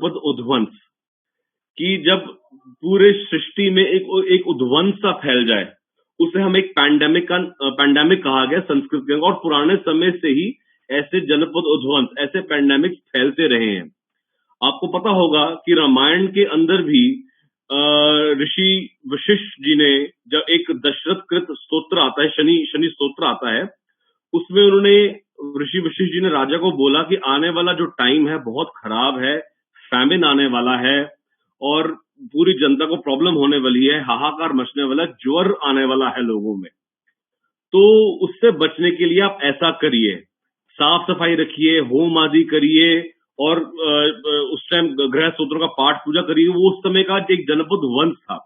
जनपद उद्वंस, कि जब पूरे सृष्टि में एक उद्वंस सा फैल जाए, उसे हम एक पैंडेमिक कहा गया संस्कृत के, और पुराने समय से ही ऐसे जनपद उद्वंस, ऐसे पैंडेमिक फैलते रहे हैं। आपको पता होगा कि रामायण के अंदर भी ऋषि वशिष्ठ जी ने, जब एक दशरथ कृत स्तोत्र आता है, शनि स्तोत्र आता है, उसमें उन्होंने, ऋषि वशिष्ठ जी ने राजा को बोला कि आने वाला जो टाइम है बहुत खराब है, फैमिन आने वाला है और पूरी जनता को प्रॉब्लम होने वाली है, हाहाकार मचने वाला है, ज्वर आने वाला है लोगों में। तो उससे बचने के लिए आप ऐसा करिए, साफ सफाई रखिए, होम आदि करिए, और उस टाइम ग्रह सूत्रों का पाठ पूजा करिए। वो उस समय का एक जनपद वंश था।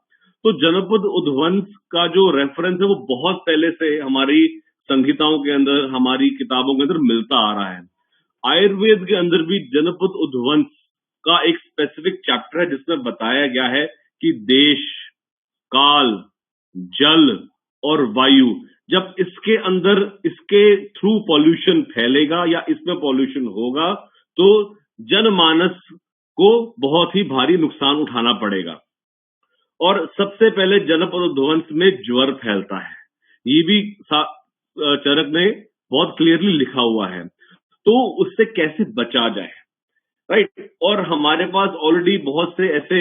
तो जनपद उद्वंस का जो रेफरेंस है वो बहुत पहले से हमारी संहिताओं के अंदर, हमारी किताबों के अंदर मिलता आ रहा है। आयुर्वेद के अंदर भी जनपद उद्वंस का एक स्पेसिफिक चैप्टर है जिसमें बताया गया है कि देश, काल, जल और वायु, जब इसके अंदर, इसके थ्रू पॉल्यूशन फैलेगा या इसमें पॉल्यूशन होगा तो जनमानस को बहुत ही भारी नुकसान उठाना पड़ेगा। और सबसे पहले जनपद उद्वंस में ज्वर फैलता है, ये भी चरक ने बहुत क्लियरली लिखा हुआ है। तो उससे कैसे बचा जाए, राइट? और हमारे पास ऑलरेडी बहुत से ऐसे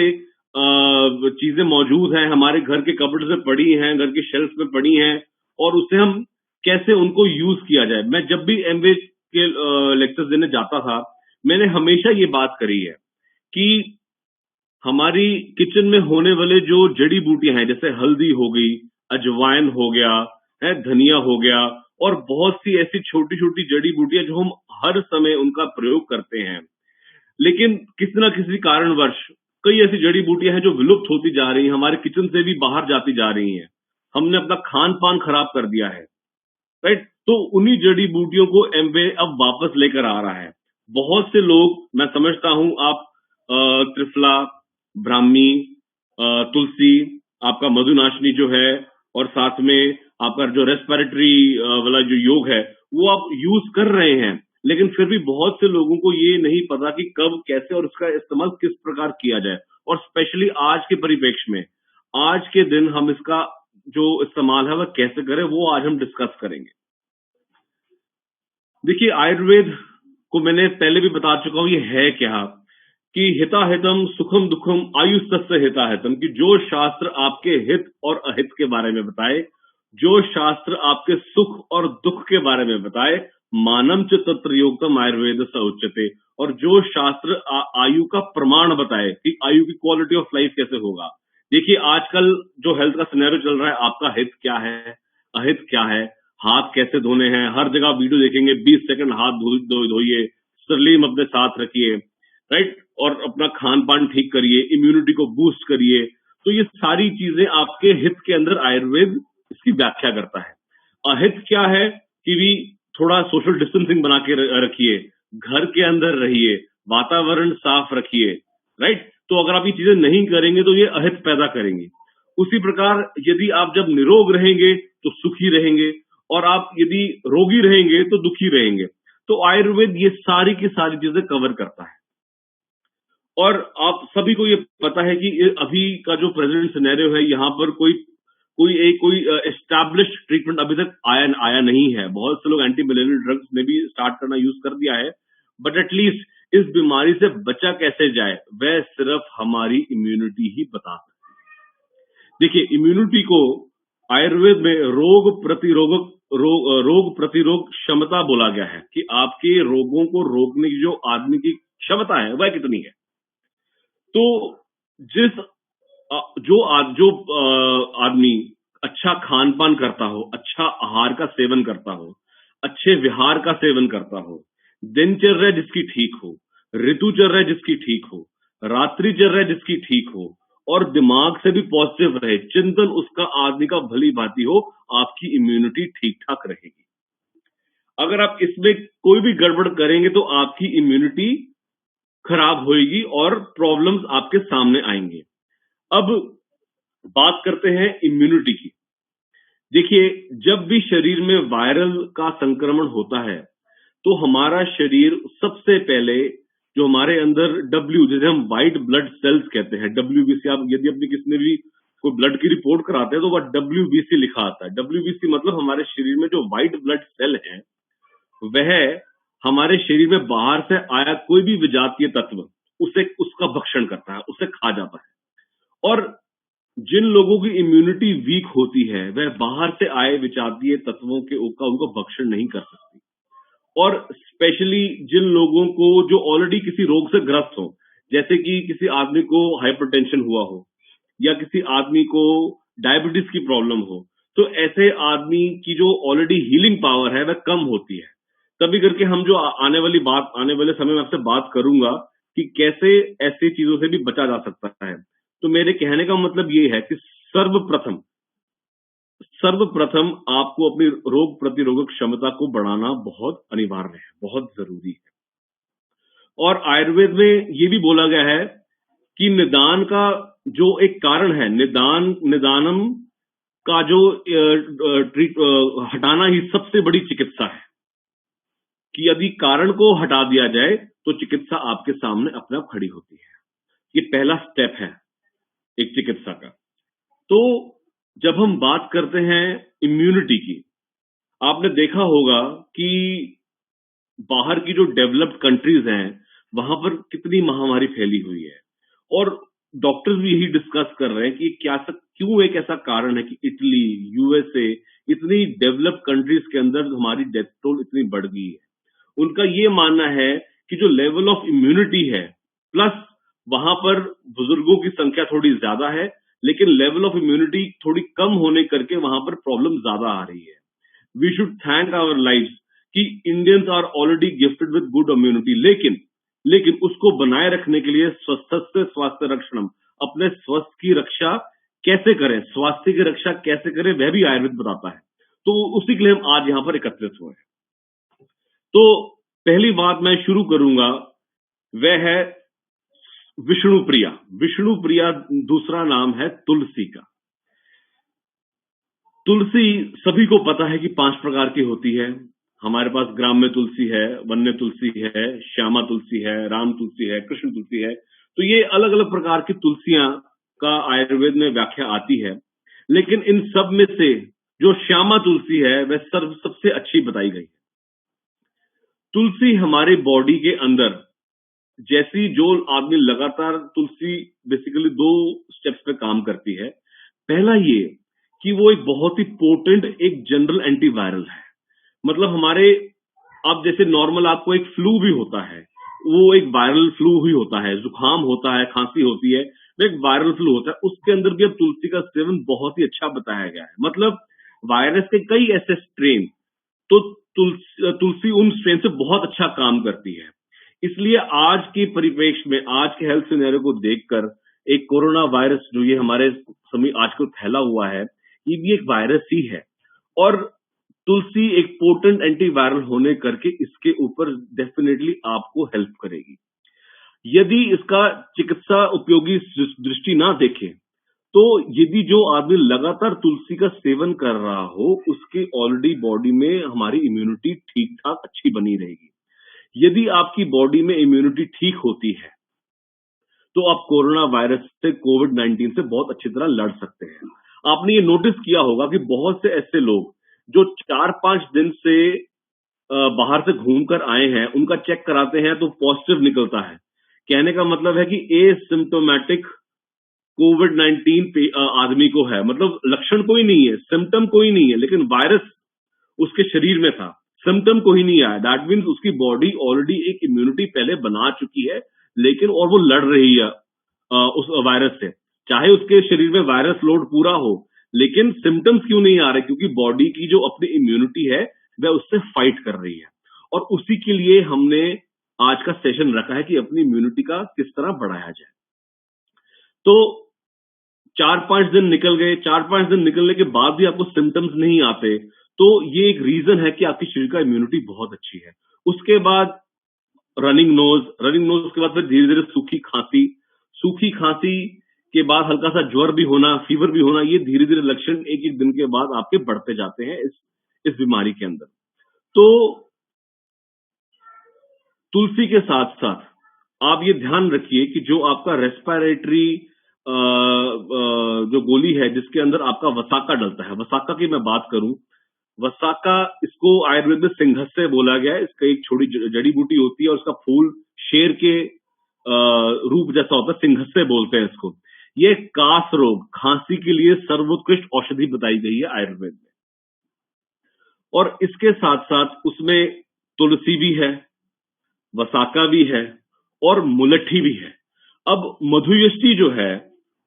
चीजें मौजूद हैं, हमारे घर के कबर्ड में पड़ी हैं, घर के शेल्फ में पड़ी हैं, और उसे हम कैसे उनको यूज किया जाए। मैं जब भी एमबीए के लेक्चर्स देने जाता था, मैंने हमेशा ये बात करी है कि हमारी किचन में होने वाले जो जड़ी बूटियां हैं, जैसे हल्दी हो गई, अजवाइन हो गया है, धनिया हो गया, और बहुत सी ऐसी छोटी छोटी जड़ी बूटियां जो हम हर समय उनका प्रयोग करते हैं, लेकिन किसी ना किसी कारणवश कई ऐसी जड़ी बूटियां हैं जो विलुप्त होती जा रही हैं, हमारे किचन से भी बाहर जाती जा रही हैं। हमने अपना खान पान खराब कर दिया है, राइट? तो उन्हीं जड़ी बूटियों को एमवे अब वापस लेकर आ रहा है। बहुत से लोग, मैं समझता हूं, आप त्रिफला, ब्राह्मी, तुलसी, आपका मधुनाशनी जो है, और साथ में आपका जो रेस्पिरेटरी वाला जो योग है वो आप यूज कर रहे हैं, लेकिन फिर भी बहुत से लोगों को ये नहीं पता कि कब, कैसे और इसका इस्तेमाल किस प्रकार किया जाए। और स्पेशली आज के परिप्रेक्ष्य में, आज के दिन हम इसका जो इस्तेमाल है वह कैसे करें, वो आज हम डिस्कस करेंगे। देखिए, आयुर्वेद को मैंने पहले भी बता चुका हूं, ये है क्या कि हिताहितम सुखम दुखम आयुस्तस्य हिताहितम, कि जो शास्त्र आपके हित और अहित के बारे में बताए, जो शास्त्र आपके सुख और दुख के बारे में बताए, मानम च तत्र योगतम आयुर्वेद स उच्यते, और जो शास्त्र आयु का प्रमाण बताए कि आयु की क्वालिटी ऑफ लाइफ कैसे होगा। देखिए, आजकल जो हेल्थ का सिनेरियो चल रहा है, आपका हित क्या है, अहित क्या है, हाथ कैसे धोने हैं, हर जगह वीडियो देखेंगे, 20 सेकंड हाथ धोइए, सरलीम अपने साथ रखिए, राइट? और अपना खान पान ठीक करिए, इम्यूनिटी को बूस्ट करिए। तो ये सारी चीजें आपके हित के अंदर आयुर्वेद इसकी व्याख्या करता है। अहित क्या है कि भी थोड़ा सोशल डिस्टेंसिंग बना के रखिए, घर के अंदर रहिए, वातावरण साफ रखिए, राइट? तो अगर आप ये चीजें नहीं करेंगे तो ये अहित पैदा करेंगे। उसी प्रकार यदि आप जब निरोग रहेंगे तो सुखी रहेंगे, और आप यदि रोगी रहेंगे तो दुखी रहेंगे। तो आयुर्वेद ये सारी की सारी चीजें कवर करता है। और आप सभी को ये पता है कि अभी का जो प्रेजेंट सिनेरियो है, यहाँ पर कोई एस्टैब्लिश ट्रीटमेंट अभी तक आया नहीं है। बहुत से लोग एंटी मलेरियल ड्रग्स में भी स्टार्ट करना यूज कर दिया है, बट एटलीस्ट इस बीमारी से बचा कैसे जाए वह सिर्फ हमारी इम्यूनिटी ही बता सकती है। देखिए, इम्यूनिटी को आयुर्वेद में रोग प्रतिरोग क्षमता बोला गया है, कि आपके रोगों को रोकने की जो आदमी की क्षमता है वह कितनी है। तो जो आदमी अच्छा खान पान करता हो, अच्छा आहार का सेवन करता हो, अच्छे विहार का सेवन करता हो, दिनचर्या जिसकी ठीक हो, ऋतुचर्या जिसकी ठीक हो, रात्रिचर्या जिसकी ठीक हो, और दिमाग से भी पॉजिटिव रहे, चिंतन उसका आदमी का भली भांति हो, आपकी इम्यूनिटी ठीक ठाक रहेगी। अगर आप इसमें कोई भी गड़बड़ करेंगे तो आपकी इम्यूनिटी खराब होएगी और प्रॉब्लम्स आपके सामने आएंगे। अब बात करते हैं इम्यूनिटी की। देखिए, जब भी शरीर में वायरल का संक्रमण होता है तो हमारा शरीर सबसे पहले जो हमारे अंदर डब्ल्यू, जैसे हम व्हाइट ब्लड सेल्स कहते हैं, WBC, आप यदि अपनी किसी ने भी कोई ब्लड की रिपोर्ट कराते हैं तो वह WBC लिखा आता है। WBC मतलब हमारे शरीर में जो व्हाइट ब्लड सेल है वह हमारे शरीर में बाहर से आया कोई भी विजातीय तत्व उसे उसका भक्षण करता है, उसे खा जाता है। और जिन लोगों की इम्यूनिटी वीक होती है वह बाहर से आए विजातीय तत्वों के का उनको भक्षण नहीं कर सकती। और स्पेशली जिन लोगों को जो ऑलरेडी किसी रोग से ग्रस्त हो, जैसे कि किसी आदमी को हाइपरटेंशन हुआ हो या किसी आदमी को डायबिटीज की प्रॉब्लम हो, तो ऐसे आदमी की जो ऑलरेडी हीलिंग पावर है वह कम होती है। तभी करके हम जो आने वाले समय में आपसे बात करूंगा कि कैसे ऐसी चीजों से भी बचा जा सकता है। तो मेरे कहने का मतलब ये है कि सर्वप्रथम आपको अपनी रोग प्रतिरोधक क्षमता को बढ़ाना बहुत अनिवार्य है, बहुत जरूरी है। और आयुर्वेद में ये भी बोला गया है कि निदान का जो एक कारण है, निदानम का जो हटाना ही सबसे बड़ी चिकित्सा है। कि यदि कारण को हटा दिया जाए तो चिकित्सा आपके सामने अपने आप खड़ी होती है। ये पहला स्टेप है एक चिकित्सा का। तो जब हम बात करते हैं इम्यूनिटी की, आपने देखा होगा कि बाहर की जो डेवलप्ड कंट्रीज हैं वहां पर कितनी महामारी फैली हुई है, और डॉक्टर्स भी यही डिस्कस कर रहे हैं कि क्यों एक ऐसा कारण है कि इटली, USA, इतनी डेवलप्ड कंट्रीज के अंदर हमारी डेथ टोल इतनी बढ़ गई है। उनका ये मानना है कि जो लेवल ऑफ इम्यूनिटी है, प्लस वहां पर बुजुर्गों की संख्या थोड़ी ज्यादा है, लेकिन लेवल ऑफ इम्यूनिटी थोड़ी कम होने करके वहां पर प्रॉब्लम ज्यादा आ रही है। We should thank our life कि Indians are already gifted with good immunity, लेकिन उसको बनाए रखने के लिए स्वस्थ स्वास्थ्य रक्षणम, अपने स्वास्थ्य की रक्षा कैसे करें, स्वास्थ्य की रक्षा कैसे करें, वह भी आयुर्वेद बताता है। तो उसी के लिए हम आज यहाँ पर एकत्रित हुए हैं। तो पहली बात मैं शुरू करूंगा वह है विष्णुप्रिया। विष्णुप्रिया दूसरा नाम है तुलसी का। तुलसी सभी को पता है कि 5 प्रकार की होती है। हमारे पास ग्राम्य तुलसी है, वन्य तुलसी है, श्यामा तुलसी है, राम तुलसी है, कृष्ण तुलसी है। तो ये अलग अलग प्रकार की तुलसियां का आयुर्वेद में व्याख्या आती है। लेकिन इन सब में से जो श्यामा तुलसी है वह सबसे अच्छी बताई गई है। तुलसी हमारे बॉडी के अंदर, जैसी जो आदमी लगातार तुलसी बेसिकली 2 स्टेप्स पे काम करती है। पहला ये कि वो एक बहुत ही पोटेंट एक जनरल एंटीवायरल है। मतलब हमारे, अब जैसे नॉर्मल आपको एक फ्लू भी होता है, वो एक वायरल फ्लू ही होता है, जुकाम होता है, खांसी होती है, वो एक वायरल फ्लू होता है। उसके अंदर भी अब तुलसी का सेवन बहुत ही अच्छा बताया गया है। मतलब वायरस के कई ऐसे स्ट्रेन, तो तुलसी उन स्ट्रेन से बहुत अच्छा काम करती है। इसलिए आज के परिप्रेक्ष्य में, आज के हेल्थ सिनेरियो को देखकर, एक कोरोना वायरस जो ये हमारे समय आजकल फैला हुआ है, ये भी एक वायरस ही है। और तुलसी एक पोटेंट एंटीवायरल होने करके इसके ऊपर डेफिनेटली आपको हेल्प करेगी। यदि इसका चिकित्सा उपयोगी दृष्टि ना देखें, तो यदि जो आदमी लगातार तुलसी का सेवन कर रहा हो, उसके ऑलरेडी बॉडी में हमारी इम्यूनिटी ठीक ठाक अच्छी बनी रहेगी। यदि आपकी बॉडी में इम्यूनिटी ठीक होती है तो आप कोरोना वायरस से, कोविड-19 से बहुत अच्छी तरह लड़ सकते हैं। आपने ये नोटिस किया होगा कि बहुत से ऐसे लोग जो 4-5 दिन से बाहर से घूमकर आए हैं, उनका चेक कराते हैं तो पॉजिटिव निकलता है। कहने का मतलब है कि एसिम्प्टोमेटिक कोविड-19 आदमी को है, मतलब लक्षण कोई नहीं है, सिम्टम कोई नहीं है, लेकिन वायरस उसके शरीर में था, सिम्टम कोई नहीं आया। दैट मीन्स उसकी बॉडी ऑलरेडी एक इम्यूनिटी पहले बना चुकी है, लेकिन और वो लड़ रही है उस वायरस से। चाहे उसके शरीर में वायरस लोड पूरा हो, लेकिन सिम्टम्स क्यों नहीं आ रहे? क्योंकि बॉडी की जो अपनी इम्यूनिटी है वह उससे फाइट कर रही है। और उसी के लिए हमने आज का सेशन रखा है कि अपनी इम्यूनिटी का किस तरह बढ़ाया जाए। तो 4-5 दिन निकल गए, 4-5 दिन निकलने के बाद भी आपको सिम्टम्स नहीं आते, तो ये एक रीजन है कि आपकी शरीर का इम्यूनिटी बहुत अच्छी है। उसके बाद रनिंग नोज के बाद फिर धीरे धीरे सूखी खांसी के बाद हल्का सा ज्वर भी होना, फीवर भी होना, ये धीरे धीरे लक्षण एक एक दिन के बाद आपके बढ़ते जाते हैं इस बीमारी के अंदर। तो तुलसी के साथ साथ आप ये ध्यान रखिए कि जो आपका रेस्पिरेटरी जो गोली है जिसके अंदर आपका वसाका डलता है, वसाका की मैं बात करूं, वसाका इसको आयुर्वेद में सिंघस्से बोला गया है। इसका एक छोटी जड़ी बूटी होती है और उसका फूल शेर के रूप जैसा होता है, सिंघस्से बोलते हैं इसको। ये कास रोग, खांसी के लिए सर्वोत्कृष्ट औषधि बताई गई है आयुर्वेद में। और इसके साथ साथ उसमें तुलसी भी है, वसाका भी है और मुलट्ठी भी है। अब मधुयष्टि जो है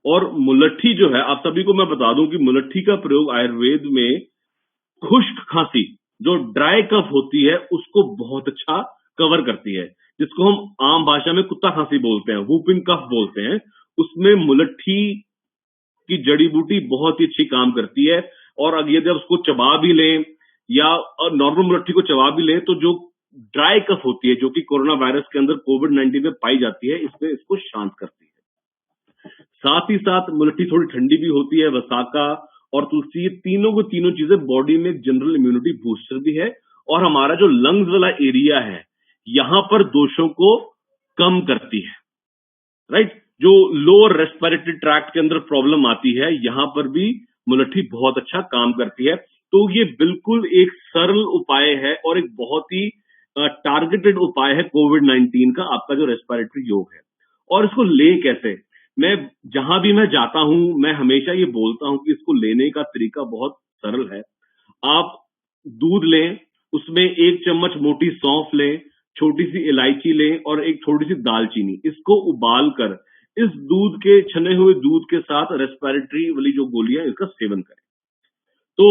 और मुलट्ठी जो है, आप सभी को मैं बता दूं कि मुलट्ठी का प्रयोग आयुर्वेद में खुश्क खांसी, जो ड्राई कफ होती है, उसको बहुत अच्छा कवर करती है, जिसको हम आम भाषा में कुत्ता खांसी बोलते हैं, वूपिंग कफ बोलते हैं। उसमें मुलट्ठी की जड़ी बूटी बहुत ही अच्छी काम करती है। और अगर यदि आप उसको चबा भी लें या नॉर्मल मुलट्ठी को चबा भी लें, तो जो ड्राई कफ होती है, जो कि कोरोना वायरस के अंदर कोविड-19 में पाई जाती है, इसमें इसको शांत करती है। साथ ही साथ मुलट्ठी थोड़ी ठंडी भी होती है, वसाका और तुलसी, ये तीनों को तीनों चीजें बॉडी में जनरल इम्यूनिटी बूस्टर भी है। और हमारा जो लंग्स वाला एरिया है, यहां पर दोषों को कम करती है, राइट। जो लोअर रेस्पिरेटरी ट्रैक्ट के अंदर प्रॉब्लम आती है, यहां पर भी मुलट्ठी बहुत अच्छा काम करती है। तो ये बिल्कुल एक सरल उपाय है और एक बहुत ही टारगेटेड उपाय है कोविड-19 का, आपका जो रेस्पिरेटरी योग है। और इसको ले कैसे, मैं जहां भी मैं जाता हूं, मैं हमेशा ये बोलता हूं कि इसको लेने का तरीका बहुत सरल है। आप दूध लें, उसमें 1 चम्मच मोटी सौंफ लें, छोटी सी इलायची लें और एक थोड़ी सी दालचीनी। इसको उबाल कर इस दूध के, छने हुए दूध के साथ रेस्पिरेटरी वाली जो गोलियां, इसका सेवन करें। तो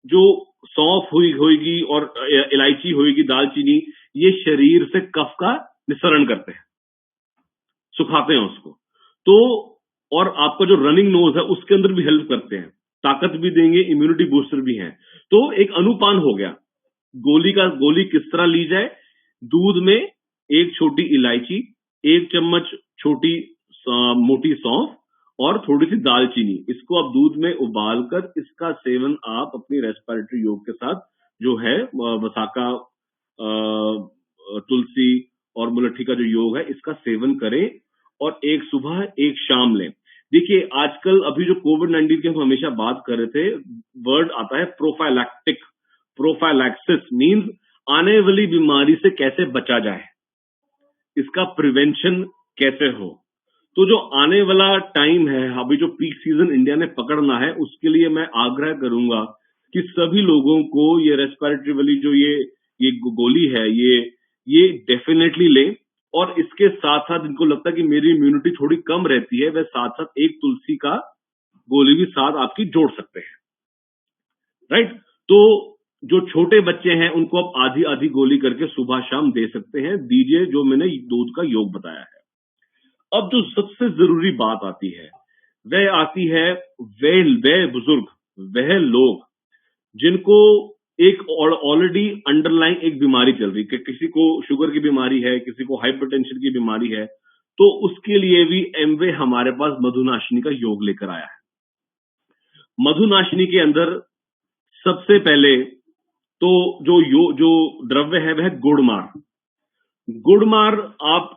जो सौंफ होगी और इलायची होगी, दालचीनी, ये शरीर से कफ का निस्सरण करते हैं, सुखाते हैं उसको। तो और आपका जो रनिंग नोज है उसके अंदर भी हेल्प करते हैं, ताकत भी देंगे, इम्यूनिटी बूस्टर भी हैं। तो एक अनुपान हो गया। गोली किस तरह ली जाए, दूध में 1 छोटी इलायची, 1 चम्मच छोटी मोटी सौंफ और थोड़ी सी दालचीनी, इसको आप दूध में उबालकर इसका सेवन आप अपनी रेस्पिरेटरी योग के साथ, जो है वसाका, तुलसी और मुलट्ठी का जो योग है, इसका सेवन करें। और एक सुबह एक शाम लें। देखिए आजकल अभी जो कोविड-19 की हम हमेशा बात कर रहे थे, वर्ड आता है प्रोफाइलैक्टिक, प्रोफाइलैक्सिस मींस आने वाली बीमारी से कैसे बचा जाए, इसका प्रिवेंशन कैसे हो। तो जो आने वाला टाइम है, अभी जो पीक सीजन इंडिया ने पकड़ना है, उसके लिए मैं आग्रह करूंगा कि सभी लोगों को ये रेस्पिरेटरी वाली जो ये गोली है, ये डेफिनेटली लें। और इसके साथ साथ जिनको लगता है कि मेरी इम्यूनिटी थोड़ी कम रहती है, वह साथ साथ एक तुलसी का गोली भी साथ आपकी जोड़ सकते हैं, राइट। तो जो छोटे बच्चे हैं उनको आप आधी आधी गोली करके सुबह शाम दे सकते हैं, दीजिए, जो मैंने दूध का योग बताया है। अब जो सबसे जरूरी बात आती है, वह आती है वह बुजुर्ग, वह लोग जिनको एक ऑलरेडी अंडरलाइन एक बीमारी चल रही है, किसी को शुगर की बीमारी है, किसी को हाइपरटेंशन की बीमारी है, तो उसके लिए भी एमवे हमारे पास मधुनाशिनी का योग लेकर आया है। मधुनाशिनी के अंदर सबसे पहले तो जो द्रव्य है वह गुड़मार। गुड़मार आप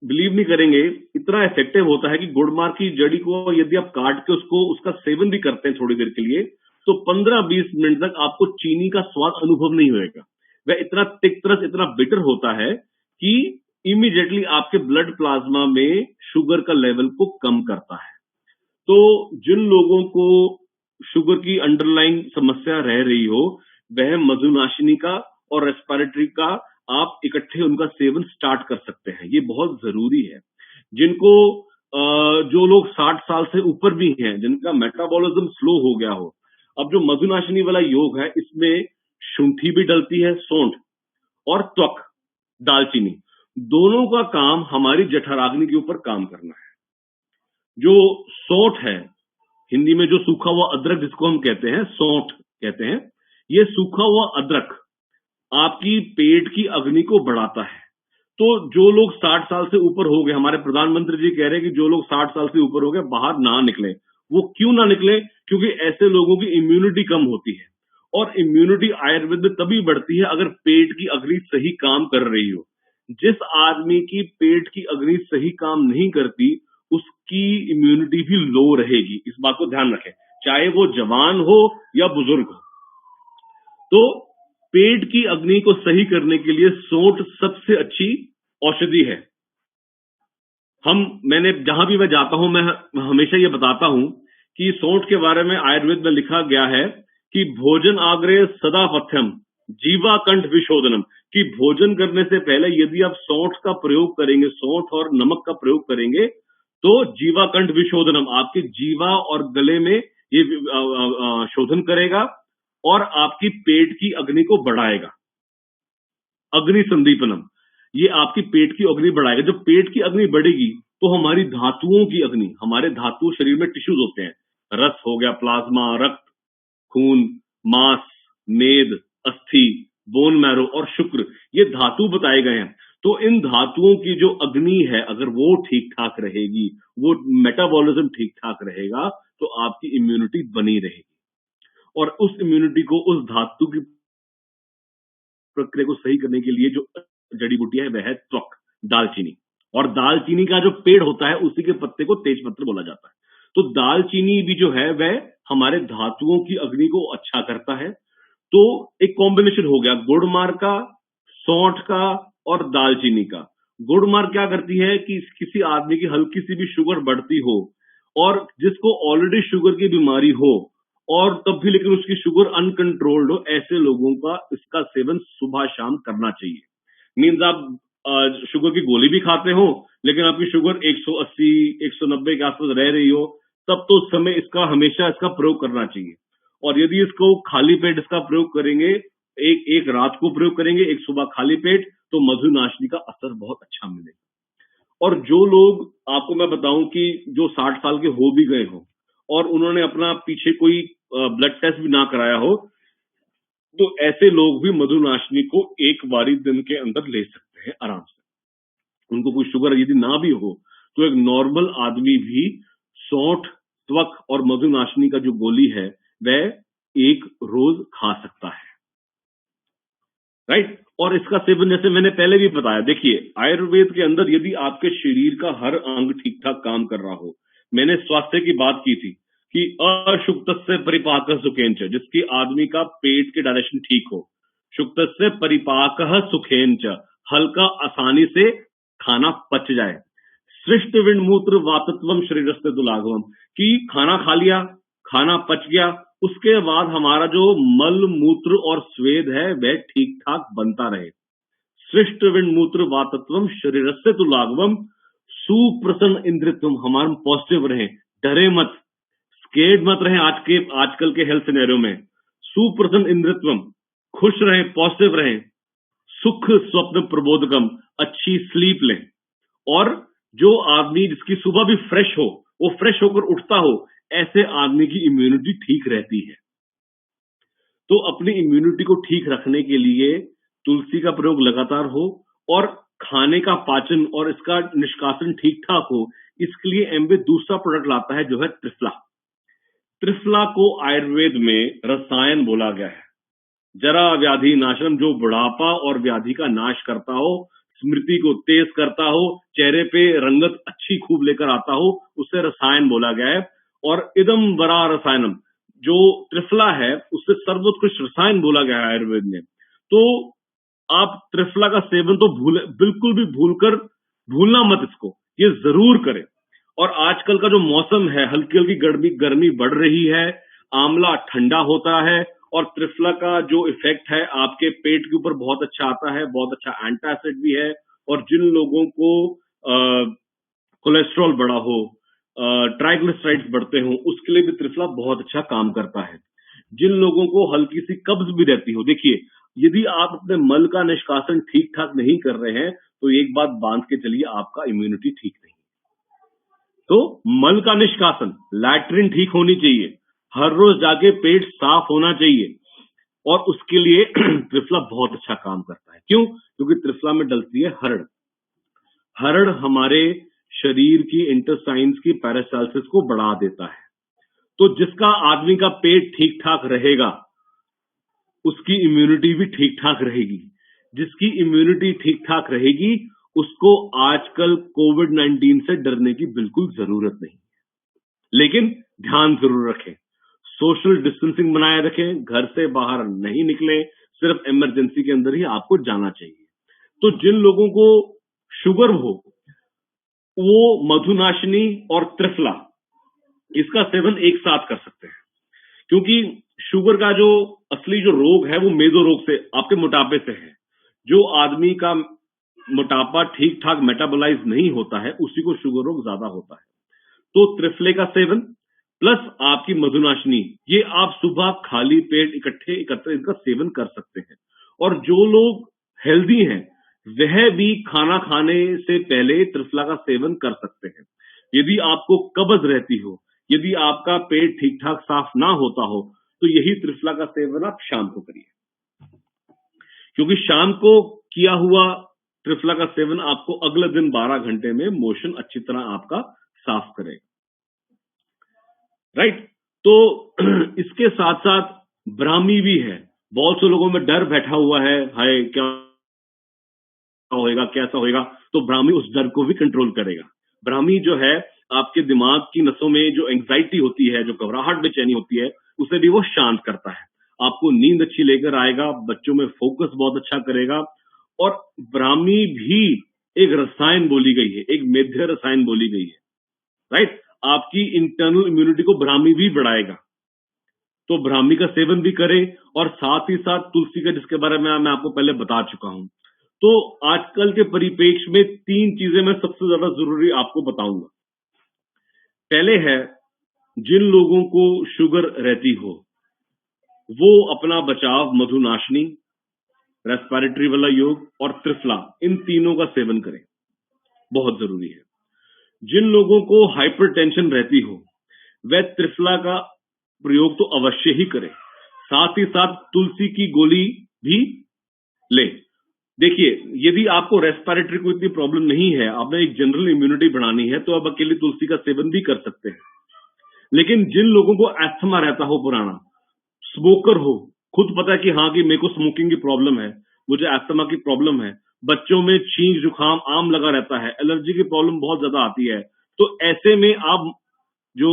बिलीव नहीं करेंगे, इतना इफेक्टिव होता है कि गुड़मार की जड़ी को यदि आप काट के उसका सेवन भी करते हैं थोड़ी देर के लिए, तो 15-20 मिनट तक आपको चीनी का स्वाद अनुभव नहीं होएगा। वह इतना तिक्तरस, इतना बिटर होता है कि इमीडिएटली आपके ब्लड प्लाज्मा में शुगर का लेवल को कम करता है। तो जिन लोगों को शुगर की अंडरलाइन समस्या रह रही हो, वह मधुनाशिनी का और रेस्पिरेटरी का आप इकट्ठे उनका सेवन स्टार्ट कर सकते हैं, ये बहुत जरूरी है। जिनको जो लोग 60 साल से ऊपर भी हैं, जिनका मेटाबॉलिज्म स्लो हो गया हो, अब जो मधुनाशिनी वाला योग है, इसमें शुंठी भी डलती है, सौंठ और त्वक, दालचीनी, दोनों का काम हमारी जठराग्नि के ऊपर काम करना है। जो सौंठ है, हिंदी में जो सूखा हुआ अदरक जिसको हम कहते हैं, सौंठ कहते हैं, ये सूखा हुआ अदरक आपकी पेट की अग्नि को बढ़ाता है। तो जो लोग 60 साल से ऊपर हो गए, हमारे प्रधानमंत्री जी कह रहे हैं कि जो लोग 60 साल से ऊपर हो गए बाहर ना निकले। वो क्यों ना निकले? क्योंकि ऐसे लोगों की इम्यूनिटी कम होती है, और इम्यूनिटी आयुर्वेद में तभी बढ़ती है अगर पेट की अग्नि सही काम कर रही हो। जिस आदमी की पेट की अग्नि सही काम नहीं करती उसकी इम्यूनिटी भी लो रहेगी। इस बात को ध्यान रखें, चाहे वो जवान हो या बुजुर्ग हो। तो पेट की अग्नि को सही करने के लिए सोंठ सबसे अच्छी औषधि है। मैंने जहां भी मैं जाता हूं मैं हमेशा ये बताता हूं कि सोंठ के बारे में आयुर्वेद में लिखा गया है कि भोजन आग्रे सदा पथ्यम जीवा कंठ विशोधनम, कि भोजन करने से पहले यदि आप सौंठ का प्रयोग करेंगे, सौंठ और नमक का प्रयोग करेंगे, तो जीवा कंठ विशोधनम, आपकी जीवा और गले में ये शोधन करेगा और आपकी पेट की अग्नि को बढ़ाएगा। अग्नि संदीपनम, ये आपकी पेट की अग्नि बढ़ाएगा। जब पेट की अग्नि बढ़ेगी तो हमारी धातुओं की अग्नि, हमारे धातु शरीर में टिश्यूज होते हैं, रस हो गया, प्लाज्मा, रक्त, खून, मांस, मेद, अस्थि, बोन मैरो और शुक्र, ये धातु बताए गए हैं। तो इन धातुओं की जो अग्नि है अगर वो ठीक ठाक रहेगी, वो मेटाबॉलिज्म ठीक ठाक रहेगा, तो आपकी इम्यूनिटी बनी रहेगी। और उस इम्यूनिटी को, उस धातु की प्रक्रिया को सही करने के लिए जो जड़ी बूटियां है वह है त्वक, दालचीनी। और दालचीनी का जो पेड़ होता है उसी के पत्ते को तेज पत्र बोला जाता है। तो दालचीनी भी जो है वह हमारे धातुओं की अग्नि को अच्छा करता है। तो एक कॉम्बिनेशन हो गया गुड़मार का, सौंठ का और दालचीनी का। गुड़मार क्या करती है कि किसी आदमी की हल्की सी भी शुगर बढ़ती हो और जिसको ऑलरेडी शुगर की बीमारी हो और तब भी लेकिन उसकी शुगर अनकंट्रोल्ड हो, ऐसे लोगों का इसका सेवन सुबह शाम करना चाहिए। मीन्स आप शुगर की गोली भी खाते हो लेकिन आपकी शुगर 180 190 के आसपास रह रही हो, तब तो उस समय इसका हमेशा इसका प्रयोग करना चाहिए। और यदि इसको खाली पेट इसका प्रयोग करेंगे, एक रात को प्रयोग करेंगे, एक सुबह खाली पेट, तो मधुनाशनी का असर बहुत अच्छा मिलेगा। और जो लोग, आपको मैं बताऊं कि जो 60 साल के हो भी गए हो और उन्होंने अपना पीछे कोई ब्लड टेस्ट भी ना कराया हो, तो ऐसे लोग भी मधुनाशनी को एक बारी दिन के अंदर ले सकते हैं आराम से। उनको कोई शुगर यदि ना भी हो तो एक नॉर्मल आदमी भी सौंठ, त्वक और मधुनाशनी का जो गोली है वह एक रोज खा सकता है, राइट। और इसका सेवन जैसे मैंने पहले भी बताया, देखिए आयुर्वेद के अंदर यदि आपके शरीर का हर अंग ठीक ठाक काम कर रहा हो, मैंने स्वास्थ्य की बात की थी कि अशुक्त से परिपाक सुखेंच, जिसकी आदमी का पेट के डायरेक्शन ठीक हो, शुक्त से परिपाक सुखेंच, हल्का आसानी से खाना पच जाए, सृष्ट विण मूत्र वातत्वम शरीरस्ते दुलाघवम, कि खाना खा लिया, खाना पच गया, उसके बाद हमारा जो मल मूत्र और स्वेद है वह ठीक ठाक बनता रहे। सृष्ट विण मूत्र वातत्वम शरीरस्ते तुलाघवम, सुप्रसन्न इंद्रियत्वम, हमारे पॉजिटिव रहे, डरे मत, स्केर्ड मत रहे आजकल के हेल्थ सिनेरियो में। सुप्रसन्न इंद्रियत्वम, खुश रहे, पॉजिटिव रहे, सुख स्वप्न प्रबोधकम, अच्छी स्लीप लें। और जो आदमी जिसकी सुबह भी फ्रेश हो, वो फ्रेश होकर उठता हो, ऐसे आदमी की इम्यूनिटी ठीक रहती है। तो अपनी इम्यूनिटी को ठीक रखने के लिए तुलसी का प्रयोग लगातार हो और खाने का पाचन और इसका निष्कासन ठीक ठाक हो, इसके लिए एमवे दूसरा प्रोडक्ट लाता है जो है त्रिफला। त्रिफला को आयुर्वेद में रसायन बोला गया है। जरा व्याधि नाशनम, जो बुढ़ापा और व्याधि का नाश करता हो, स्मृति को तेज करता हो, चेहरे पे रंगत अच्छी खूब लेकर आता हो, उसे रसायन बोला गया है। और इदम वरा रसायनम, जो त्रिफला है उससे सर्वोत्कृष्ट रसायन बोला गया है आयुर्वेद में। तो आप त्रिफला का सेवन तो बिल्कुल भी भूलना मत, इसको ये जरूर करें। और आजकल का जो मौसम है, हल्की हल्की गर्मी बढ़ रही है, आंवला ठंडा होता है और त्रिफला का जो इफेक्ट है आपके पेट के ऊपर बहुत अच्छा आता है, बहुत अच्छा एंटासिड भी है। और जिन लोगों को कोलेस्ट्रॉल बढ़ा हो, ट्राइग्लिसराइड्स बढ़ते हो, उसके लिए भी त्रिफला बहुत अच्छा काम करता है। जिन लोगों को हल्की सी कब्ज भी रहती हो, देखिए यदि आप अपने मल का निष्कासन ठीक ठाक नहीं कर रहे हैं तो एक बात बांध के चलिए, आपका इम्यूनिटी ठीक नहीं। तो मल का निष्कासन, लैट्रिन ठीक होनी चाहिए, हर रोज जाके पेट साफ होना चाहिए। और उसके लिए त्रिफला बहुत अच्छा काम करता है। क्यों? क्योंकि त्रिफला में डलती है हरड़। हरड़ हमारे शरीर की इंटेस्टाइन्स की पेरिस्टाल्सिस को बढ़ा देता है। तो जिसका आदमी का पेट ठीक ठाक रहेगा उसकी इम्यूनिटी भी ठीक ठाक रहेगी। जिसकी इम्यूनिटी ठीक ठाक रहेगी, उसको आजकल कोविड-19 से डरने की बिल्कुल जरूरत नहीं। लेकिन ध्यान जरूर रखें, सोशल डिस्टेंसिंग बनाए रखें, घर से बाहर नहीं निकलें, सिर्फ इमरजेंसी के अंदर ही आपको जाना चाहिए। तो जिन लोगों को शुगर हो, वो मधुनाशिनी और त्रिफला इसका सेवन एक साथ कर सकते हैं, क्योंकि शुगर का जो असली जो रोग है वो मेदो रोग से, आपके मोटापे से है। जो आदमी का मोटापा ठीक ठाक मेटाबोलाइज नहीं होता है, उसी को शुगर रोग ज्यादा होता है। तो त्रिफले का सेवन प्लस आपकी मधुनाशिनी, ये आप सुबह खाली पेट एकत्र इनका सेवन कर सकते हैं। और जो लोग हेल्दी हैं, वह भी खाना खाने से पहले त्रिफला का सेवन कर सकते हैं। यदि आपको कब्ज रहती हो, यदि आपका पेट ठीक ठाक साफ ना होता हो, तो यही त्रिफला का सेवन आप शाम को करिए, क्योंकि शाम को किया हुआ त्रिफला का सेवन आपको अगले दिन 12 घंटे में मोशन अच्छी तरह आपका साफ करेगा। राइट। तो इसके साथ साथ ब्राह्मी भी है। बहुत से लोगों में डर बैठा हुआ है, हाय क्या होएगा, कैसा होएगा, तो ब्राह्मी उस डर को भी कंट्रोल करेगा। ब्राह्मी जो है, आपके दिमाग की नसों में जो एंग्जाइटी होती है, जो घबराहट बेचैनी होती है, उसे भी वो शांत करता है। आपको नींद अच्छी लेकर आएगा, बच्चों में फोकस बहुत अच्छा करेगा। और ब्राह्मी भी एक रसायन बोली गई है, एक मेध्य रसायन बोली गई है। राइट। आपकी इंटरनल इम्यूनिटी को ब्राह्मी भी बढ़ाएगा। तो ब्राह्मी का सेवन भी करें, और साथ ही साथ तुलसी का, जिसके बारे में मैं आपको पहले बता चुका हूं। तो आजकल के परिप्रेक्ष्य में 3 चीजें मैं सबसे ज्यादा जरूरी आपको बताऊंगा। पहले है, जिन लोगों को शुगर रहती हो, वो अपना बचाव मधुनाशिनी, रेस्पिरेटरी वाला योग और त्रिफला, इन तीनों का सेवन करें, बहुत जरूरी है। जिन लोगों को हाइपरटेंशन रहती हो, वह त्रिफला का प्रयोग तो अवश्य ही करें, साथ ही साथ तुलसी की गोली भी ले। देखिए, यदि आपको रेस्पिरेटरी को इतनी प्रॉब्लम नहीं है, आपने एक जनरल इम्यूनिटी बढ़ानी है, तो आप अकेले तुलसी का सेवन भी कर सकते हैं। लेकिन जिन लोगों को एस्थमा रहता हो पुराना, स्मोकर हो, खुद पता है कि हाँ कि मेरे को स्मोकिंग की प्रॉब्लम है, मुझे एस्थमा की प्रॉब्लम है, बच्चों में छींक जुकाम आम लगा रहता है, एलर्जी की प्रॉब्लम बहुत ज्यादा आती है, तो ऐसे में आप जो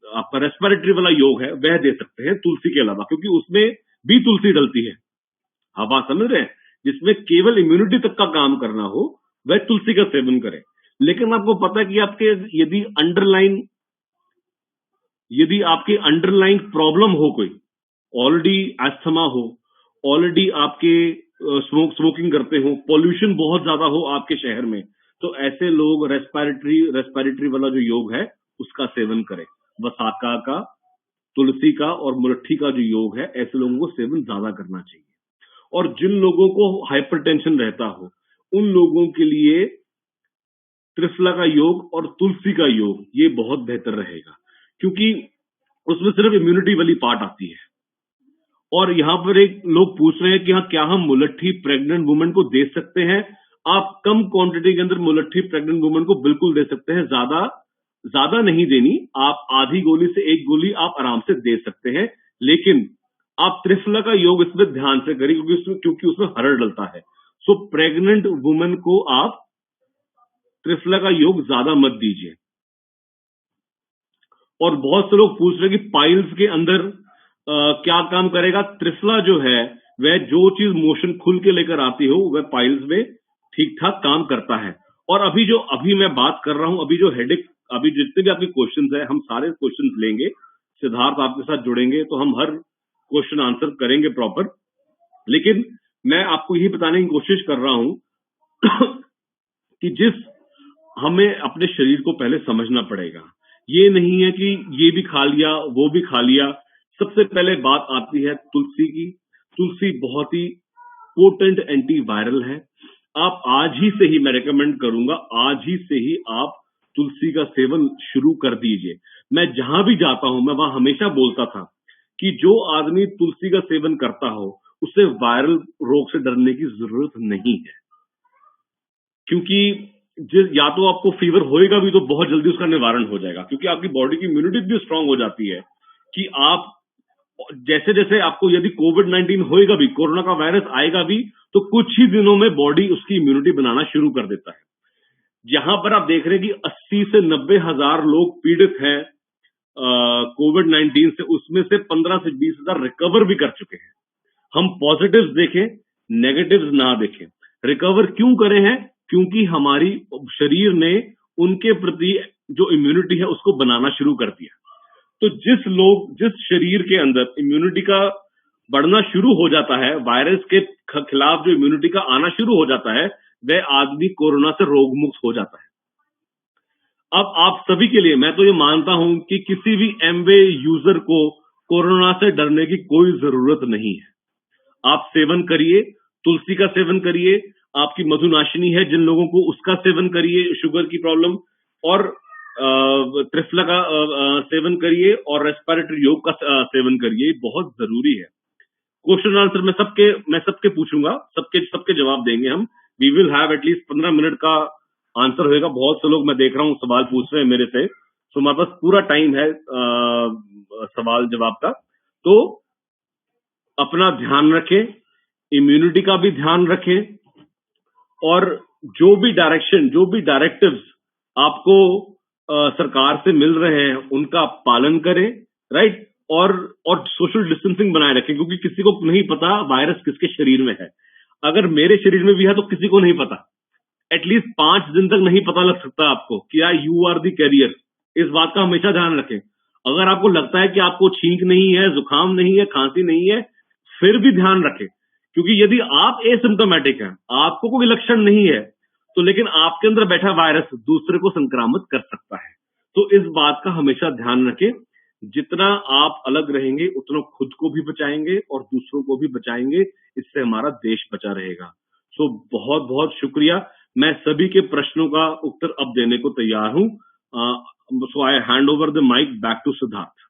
आपका रेस्पिरेटरी वाला योग है वह दे सकते हैं तुलसी के अलावा, क्योंकि उसमें भी तुलसी डलती है। आप बात समझ रहे हैं? जिसमें केवल इम्यूनिटी तक का काम करना हो, वह तुलसी का सेवन करें। लेकिन आपको पता है कि आपके यदि आपकी अंडरलाइन प्रॉब्लम हो, कोई ऑलरेडी एस्थमा हो, ऑलरेडी आपके स्मोकिंग करते हो, पॉल्यूशन बहुत ज्यादा हो आपके शहर में, तो ऐसे लोग रेस्पिरेटरी वाला जो योग है उसका सेवन करें। वसाका का, तुलसी का और मुलट्ठी का जो योग है, ऐसे लोगों को सेवन ज्यादा करना चाहिए। और जिन लोगों को हाइपरटेंशन रहता हो, उन लोगों के लिए त्रिफला का योग और तुलसी का योग ये बहुत बेहतर रहेगा, क्योंकि उसमें सिर्फ इम्यूनिटी वाली पार्ट आती है। और यहाँ पर एक लोग पूछ रहे हैं कि हाँ, क्या हम मुलट्ठी प्रेग्नेंट वुमेन को दे सकते हैं? आप कम क्वांटिटी के अंदर मुलट्ठी प्रेग्नेंट वुमेन को बिल्कुल दे सकते हैं, ज्यादा नहीं देनी। आप आधी गोली से 1 गोली आप आराम से दे सकते हैं, लेकिन आप त्रिफला का योग इसमें ध्यान से करिए, क्योंकि उसमें हरड़ डलता है। सो प्रेग्नेंट वुमेन को आप त्रिफला का योग ज्यादा मत दीजिए। और बहुत से लोग पूछ रहे हैं कि पाइल्स के अंदर क्या काम करेगा? त्रिफला जो है, वह जो चीज मोशन खुल के लेकर आती हो, वह पाइल्स में ठीक ठाक काम करता है। और अभी मैं बात कर रहा हूं, अभी जितने भी आपके क्वेश्चंस है, हम सारे क्वेश्चंस लेंगे। सिद्धार्थ आपके साथ जुड़ेंगे तो हम हर क्वेश्चन आंसर करेंगे प्रॉपर। लेकिन मैं आपको यही बताने की कोशिश कर रहा हूं कि हमें अपने शरीर को पहले समझना पड़ेगा। ये नहीं है कि ये भी खा लिया, वो भी खा लिया। सबसे पहले बात आती है तुलसी की। तुलसी बहुत ही पोटेंट एंटीवायरल है। आप आज ही से ही, मैं रेकमेंड करूंगा, आज ही से ही आप तुलसी का सेवन शुरू कर दीजिए। मैं जहां भी जाता हूं, मैं वहां हमेशा बोलता था कि जो आदमी तुलसी का सेवन करता हो, उसे वायरल रोग से डरने की जरूरत नहीं है। क्योंकि या तो आपको फीवर होएगा भी तो बहुत जल्दी उसका निवारण हो जाएगा, क्योंकि आपकी बॉडी की इम्यूनिटी भी स्ट्रांग हो जाती है कि आप जैसे जैसे आपको यदि कोविड-19 होएगा भी, कोरोना का वायरस आएगा भी, तो कुछ ही दिनों में बॉडी उसकी इम्यूनिटी बनाना शुरू कर देता है। जहां पर आप देख रहे हैं कि 80 से 90 हजार लोग पीड़ित हैं कोविड-19 से, उसमें से 15 से 20 हजार रिकवर भी कर चुके हैं। हम पॉजिटिव्स देखें, नेगेटिव्स ना देखें। रिकवर क्यों करे हैं? क्योंकि हमारी शरीर ने उनके प्रति जो इम्यूनिटी है उसको बनाना शुरू कर दिया। तो जिस शरीर के अंदर इम्यूनिटी का बढ़ना शुरू हो जाता है, वायरस के खिलाफ जो इम्यूनिटी का आना शुरू हो जाता है, वह आदमी कोरोना से रोग मुक्त हो जाता है। अब आप सभी के लिए मैं तो ये मानता हूं कि किसी भी एमवे यूजर को कोरोना से डरने की कोई जरूरत नहीं है। आप सेवन करिए, तुलसी का सेवन करिए, आपकी मधुनाशिनी है जिन लोगों को, उसका सेवन करिए, शुगर की प्रॉब्लम, और त्रिफला का सेवन करिए, और रेस्पिरेटरी योग का सेवन करिए। बहुत जरूरी है। क्वेश्चन आंसर मैं सबके पूछूंगा, सबके सबके जवाब देंगे हम। We will have at least 15 minute का आंसर होगा। बहुत से लोग मैं देख रहा हूँ सवाल पूछ रहे हैं मेरे से, तो हमारे पास पूरा टाइम है सवाल जवाब का। तो अपना ध्यान रखें, इम्यूनिटी का भी ध्यान रखें, और जो भी डायरेक्टिव्स आपको सरकार से मिल रहे हैं उनका पालन करें, राइट। और सोशल डिस्टेंसिंग बनाए रखें, क्योंकि किसी को नहीं पता वायरस किसके शरीर में है। अगर मेरे शरीर में भी है तो किसी को नहीं पता, एटलीस्ट 5 दिन तक नहीं पता लग सकता आपको क्या यू आर दी कैरियर। इस बात का हमेशा ध्यान रखें। अगर आपको लगता है कि आपको छींक नहीं है, जुकाम नहीं है, खांसी नहीं है, फिर भी ध्यान रखें, क्योंकि यदि आप एसिम्प्टोमेटिक हैं, आपको कोई लक्षण नहीं है, तो लेकिन आपके अंदर बैठा वायरस दूसरे को संक्रामित कर सकता है। तो इस बात का हमेशा ध्यान रखें। जितना आप अलग रहेंगे उतना खुद को भी बचाएंगे और दूसरों को भी बचाएंगे। इससे हमारा देश बचा रहेगा। सो बहुत बहुत शुक्रिया। मैं सभी के प्रश्नों का उत्तर अब देने को तैयार हूं। So I hand over the mic back to Siddharth.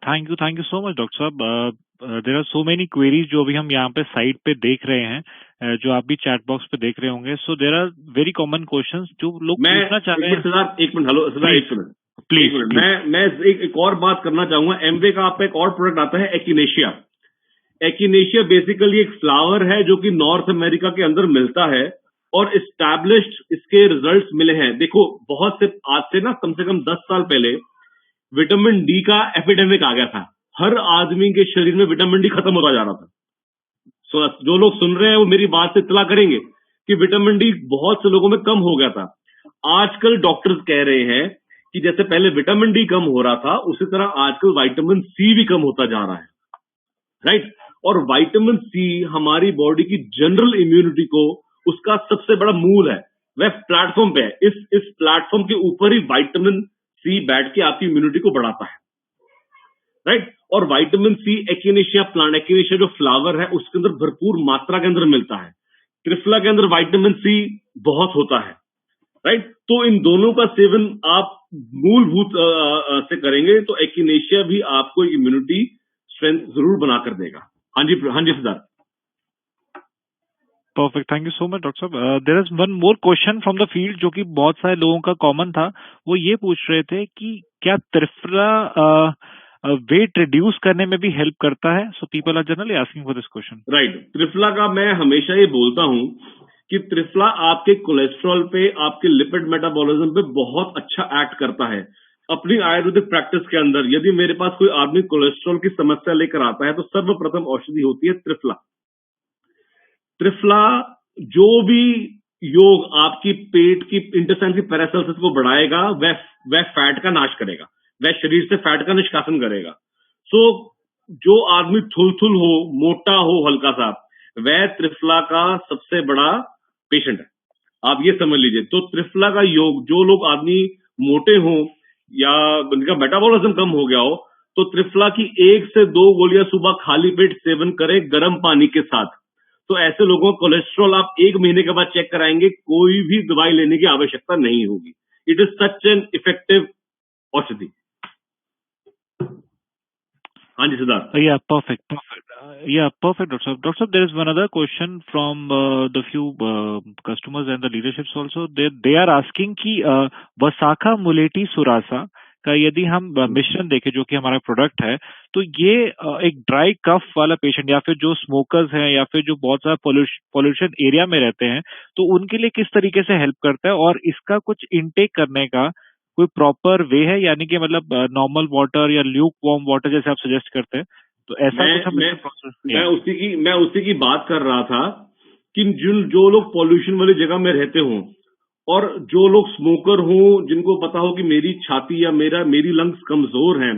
Thank you so much doctor साहब। There are so many queries जो अभी हम यहाँ पे साइट पे देख रहे हैं, जो आप भी चैट बॉक्स पे देख रहे होंगे। So there are very common questions जो लोग पूछना चाह रहे हैं। एक मिनट, हेलो सिद्धार्थ, एक मिनट प्लीज। मैं एक और बात करना चाहूंगा। एमवे का आपका एक और प्रोडक्ट आता है, एकिनेशिया। एकिनेशिया बेसिकली एक फ्लावर है जो कि नॉर्थ अमेरिका के अंदर मिलता है, और एस्टैब्लिश्ड इसके रिजल्ट्स मिले हैं। देखो, बहुत से आज से ना कम से कम 10 साल पहले विटामिन डी का एपिडेमिक आ गया था। हर आदमी के शरीर में विटामिन डी खत्म होता जा रहा था। सो जो लोग सुन रहे हैं वो मेरी बात से इत्तला करेंगे कि विटामिन डी बहुत से लोगों में कम हो गया था। आजकल डॉक्टर्स कह रहे हैं कि जैसे पहले विटामिन डी कम हो रहा था, उसी तरह आजकल विटामिन सी भी कम होता जा रहा है, राइट। और विटामिन सी हमारी बॉडी की जनरल इम्यूनिटी को, उसका सबसे बड़ा मूल है, वह प्लेटफॉर्म पे है। इस प्लेटफॉर्म के ऊपर ही विटामिन सी बैठ के आपकी इम्यूनिटी को बढ़ाता है, राइट। और विटामिन सी एकिनेशिया प्लांट, एकिनेशिया जो फ्लावर है उसके अंदर भरपूर मात्रा के अंदर मिलता है। त्रिफला के अंदर विटामिन सी बहुत होता है, राइट। तो इन दोनों का सेवन आप मूलभूत से करेंगे तो एकिनेशिया भी आपको इम्यूनिटी स्ट्रेंथ जरूर बनाकर देगा। हाँ जी Siddharth. Perfect, thank you so much doctor साहब। There is one more question from the field जो कि बहुत सारे लोगों का कॉमन था। वो ये पूछ रहे थे कि क्या त्रिफला वेट रिड्यूस करने में भी हेल्प करता है? So people are generally asking for this question. Right. Triphala का मैं हमेशा ये बोलता हूं कि त्रिफला आपके कोलेस्ट्रॉल पे, आपके लिपिड मेटाबॉलिज्म पे बहुत अच्छा एक्ट करता है। अपनी आयुर्वेदिक प्रैक्टिस के अंदर यदि मेरे पास कोई आदमी कोलेस्ट्रॉल की समस्या लेकर आता है तो सर्वप्रथम औषधि होती है त्रिफला। त्रिफला जो भी योग आपकी पेट की इंटेस्टाइन की पैरासेल्स को बढ़ाएगा, वह फैट का नाश करेगा, वह शरीर से फैट का निष्कासन करेगा। सो जो आदमी थुलथुल हो, मोटा हो हल्का सा, वह त्रिफला का सबसे बड़ा पेशेंट है, आप ये समझ लीजिए। तो त्रिफला का योग, जो लोग आदमी मोटे हो या उनका मेटाबॉलिज्म कम हो गया हो, तो त्रिफला की 1 से 2 गोलियां सुबह खाली पेट सेवन करें गर्म पानी के साथ। तो ऐसे लोगों का कोलेस्ट्रॉल आप 1 महीने के बाद चेक कराएंगे, कोई भी दवाई लेने की आवश्यकता नहीं होगी। It is such an effective औषधि। हाँ जी Siddharth. Perfect, Dr. Saab. Dr. Saab, there is one other question from the few customers and the leaderships also. They are asking कि Vasakha Muleti Surasa का यदि हम मिश्रण देखें जो कि हमारा प्रोडक्ट है, तो ये एक ड्राई कफ वाला पेशेंट या फिर जो स्मोकर्स हैं या फिर जो बहुत सारा पोल्यूशन एरिया में रहते हैं, तो उनके लिए किस तरीके से हेल्प करता है, और इसका कुछ इनटेक करने का कोई प्रॉपर वे है, यानी कि मतलब नॉर्मल वाटर या ल्यूक वार्म वाटर जैसे आप सजेस्ट करते हैं, तो ऐसा कुछ हम इसमें प्रोसेस? मैं उसी की बात कर रहा था कि जो लोग पॉल्यूशन वाली जगह में रहते हों और जो लोग स्मोकर हों, जिनको पता हो कि मेरी छाती या मेरी लंग्स कमजोर हैं,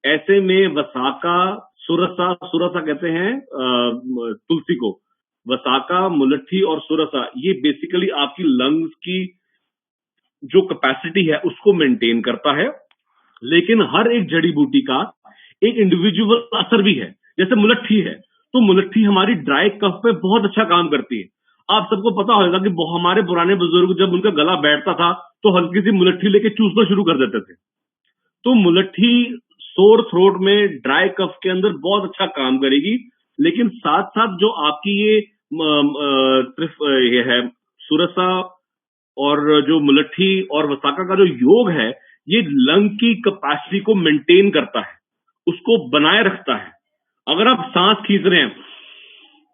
ऐसे में वसाका, सुरसा, सुरसा कहते हैं तुलसी को, वसाका, मुलट्ठी और सुरसा, ये बेसिकली आपकी लंग्स की जो कैपेसिटी है उसको मेंटेन करता है। लेकिन हर एक जड़ी बूटी का एक इंडिविजुअल असर भी है। जैसे मुलट्ठी है, तो मुलट्ठी हमारी ड्राई कफ पे बहुत अच्छा काम करती है। आप सबको पता होगा कि हमारे पुराने बुजुर्ग जब उनका गला बैठता था तो हल्की सी मुलट्ठी लेके चूसना शुरू कर देते थे। तो मुलट्ठी सोर थ्रोट में, ड्राई कफ के अंदर बहुत अच्छा काम करेगी। लेकिन साथ साथ जो आपकी ये है सुरसा और जो मुलट्ठी और वसाका का जो योग है, ये लंग की कैपेसिटी को मेंटेन करता है, उसको बनाए रखता है। अगर आप सांस खींच रहे हैं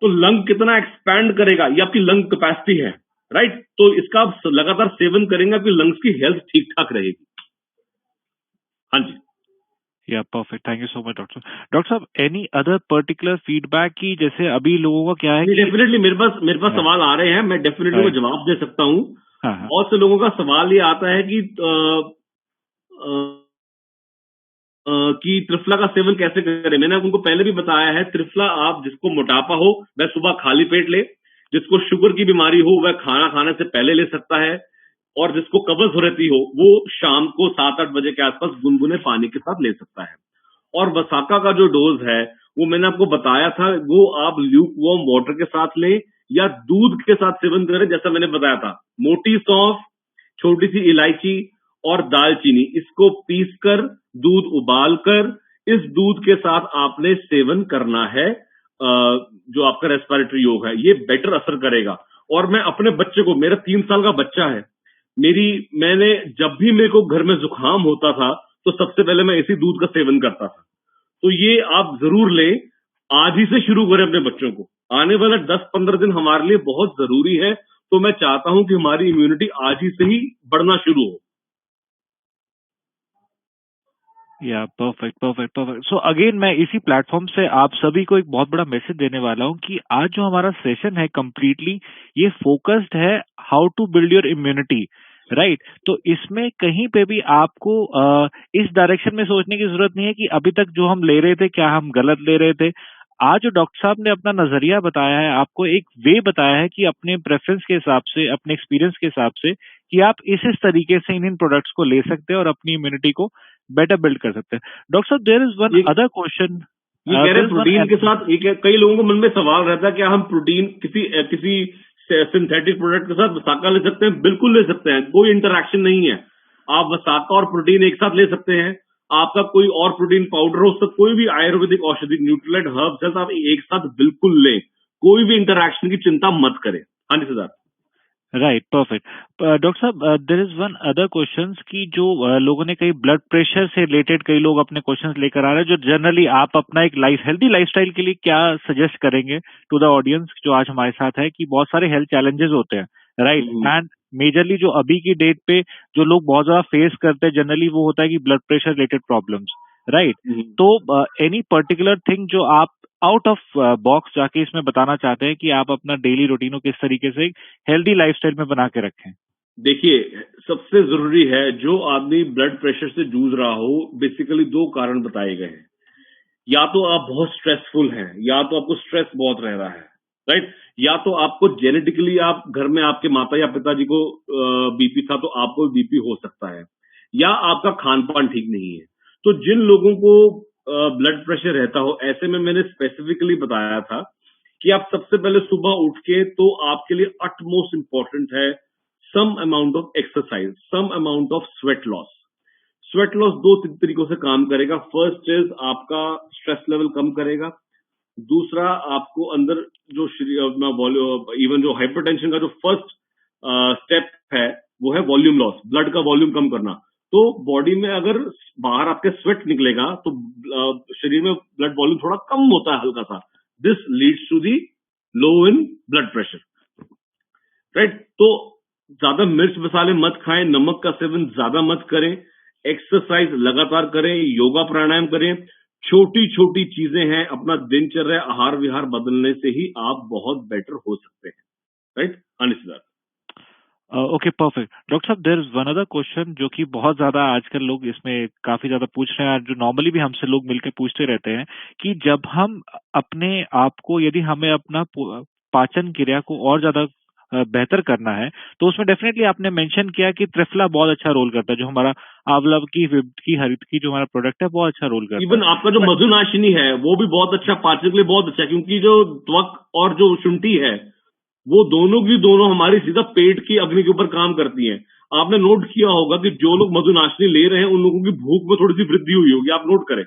तो लंग कितना एक्सपैंड करेगा, ये आपकी लंग कैपेसिटी है, राइट? तो इसका आप लगातार सेवन करेंगे, आपकी लंग्स की हेल्थ ठीक ठाक रहेगी। हाँ जी। या perfect, thank you so much doctor. Doctor साहब, एनी अदर पर्टिकुलर फीडबैक की, जैसे अभी लोगों का क्या है कि डेफिनेटली मेरे पास सवाल आ रहे हैं, मैं डेफिनेटली वो जवाब दे सकता हूँ। बहुत से लोगों का सवाल ये आता है कि त्रिफला का सेवन कैसे करें। मैंने उनको पहले भी बताया है, त्रिफला आप, जिसको मोटापा हो वह सुबह खाली पेट ले, जिसको शुगर की बीमारी हो वह खाना खाने से पहले ले सकता है, और जिसको कब्ज हो रहती हो वो शाम को 7-8 बजे के आसपास गुनगुने पानी के साथ ले सकता है। और वसाका का जो डोज है वो मैंने आपको बताया था, वो आप ल्यूक वार्म वाटर के साथ लें या दूध के साथ सेवन करें। जैसा मैंने बताया था, मोटी सौंफ, छोटी सी इलायची और दालचीनी, इसको पीसकर दूध उबालकर इस दूध के साथ आपने सेवन करना है। जो आपका रेस्पिरेटरी योग है ये बेटर असर करेगा। और मैं अपने बच्चे को, मेरा 3 साल का बच्चा है, मैंने जब भी मेरे को घर में जुकाम होता था तो सबसे पहले मैं इसी दूध का सेवन करता था। तो ये आप जरूर लें, आज ही से शुरू करें अपने बच्चों को। आने वाला 10-15 दिन हमारे लिए बहुत जरूरी है, तो मैं चाहता हूं कि हमारी इम्यूनिटी आज ही से ही बढ़ना शुरू हो। या परफेक्ट। सो अगेन मैं इसी प्लेटफॉर्म से आप सभी को एक बहुत बड़ा मैसेज देने वाला हूं कि आज जो हमारा सेशन है कंप्लीटली ये फोकस्ड है how to build your immunity, right? तो इसमें कहीं पे भी आपको इस डायरेक्शन में सोचने की जरूरत नहीं है कि अभी तक जो हम ले रहे थे क्या हम गलत ले रहे थे। आज जो डॉक्टर साहब ने अपना नजरिया बताया है, आपको एक वे बताया है कि अपने प्रेफरेंस के हिसाब से, अपने एक्सपीरियंस के हिसाब से, कि आप इस तरीके से इन प्रोडक्ट्स को ले सकते हैं और अपनी इम्यूनिटी को बेटर बिल्ड कर सकते हैं। डॉक्टर साहब, there is one other question. ये कह रहे हैं प्रोटीन के साथ, कई लोगों को मन में सवाल रहता है कि हम प्रोटीन किसी सिंथेटिक प्रोडक्ट के साथ वसाका ले सकते हैं? बिल्कुल ले सकते हैं, कोई इंटरैक्शन नहीं है। आप वसाका और प्रोटीन एक साथ ले सकते हैं। आपका कोई और प्रोटीन पाउडर हो सकता, कोई भी आयुर्वेदिक औषधि, न्यूट्रिएंट, हर्ब्स आप एक साथ बिल्कुल लें, कोई भी इंटरैक्शन की चिंता मत करें। हाँ जी सिद्धार्थ। Right, perfect. डॉक्टर साहब, there is one other questions की जो लोगों ने कई ब्लड प्रेशर से रिलेटेड कई लोग अपने क्वेश्चंस लेकर आ रहे हैं, जो जनरली आप अपना एक हेल्दी लाइफस्टाइल के लिए क्या सजेस्ट करेंगे टू द ऑडियंस जो आज हमारे साथ है, कि बहुत सारे हेल्थ चैलेंजेस होते हैं, राइट? एंड मेजरली जो अभी की डेट पे जो लोग बहुत ज्यादा फेस करते हैं जनरली वो होता है कि blood pressure related problems, right? तो एनी पर्टिकुलर थिंग जो आप आउट ऑफ बॉक्स जाके इसमें बताना चाहते हैं कि आप अपना डेली रूटीन को किस तरीके से हेल्दी लाइफस्टाइल में बना के रखें? देखिए, सबसे जरूरी है, जो आदमी ब्लड प्रेशर से जूझ रहा हो, बेसिकली 2 कारण बताए गए हैं। या तो आप बहुत स्ट्रेसफुल हैं, या तो आपको स्ट्रेस बहुत रह रहा है, राइट? या तो आपको जेनेटिकली, आप घर में आपके माता या पिताजी को बीपी था तो आपको बीपी हो सकता है, या आपका खान पान ठीक नहीं है। तो जिन लोगों को ब्लड प्रेशर रहता हो, ऐसे में मैंने स्पेसिफिकली बताया था कि आप सबसे पहले सुबह उठ के, तो आपके लिए अटमोस्ट इंपॉर्टेंट है some amount of exercise, some amount of sweat loss. Sweat loss 2 तरीकों से काम करेगा। फर्स्ट इज आपका स्ट्रेस लेवल कम करेगा, दूसरा आपको अंदर जो इवन जो हाइपरटेंशन का जो फर्स्ट स्टेप है वो है वॉल्यूम लॉस, ब्लड का वॉल्यूम कम करना। तो बॉडी में अगर बाहर आपके स्वेट निकलेगा तो शरीर में ब्लड वॉल्यूम थोड़ा कम होता है, हल्का सा। This leads to the low in blood pressure, right. तो ज्यादा मिर्च मसाले मत खाएं, नमक का सेवन ज्यादा मत करें, एक्सरसाइज लगातार करें, योगा प्राणायाम करें। छोटी छोटी चीजें हैं, अपना दिनचर्या आहार विहार बदलने से ही आप बहुत बेटर हो सकते हैं, राइट। हाँ ओके, परफेक्ट। डॉक्टर साहब, there is one other question जो कि बहुत ज्यादा आजकल लोग इसमें काफी ज्यादा पूछ रहे हैं, और जो नॉर्मली भी हमसे लोग मिलकर पूछते रहते हैं कि जब हम अपने आप को, यदि हमें अपना पाचन क्रिया को और ज्यादा बेहतर करना है, तो उसमें डेफिनेटली आपने मेंशन किया कि त्रिफला बहुत अच्छा रोल करता है, जो हमारा आंवला की, विप्त की, हरित की जो हमारा प्रोडक्ट है बहुत अच्छा रोल करता इवन है। आपका जो मधुनाशिनी है वो भी बहुत अच्छा, पाचन के लिए बहुत अच्छा है, क्योंकि जो त्वक और जो शुंठी है वो दोनों की दोनों हमारी सीधा पेट की अग्नि के ऊपर काम करती हैं। आपने नोट किया होगा कि जो लोग मधुनाशिनी ले रहे हैं उन लोगों की भूख में थोड़ी सी वृद्धि हुई होगी, आप नोट करें।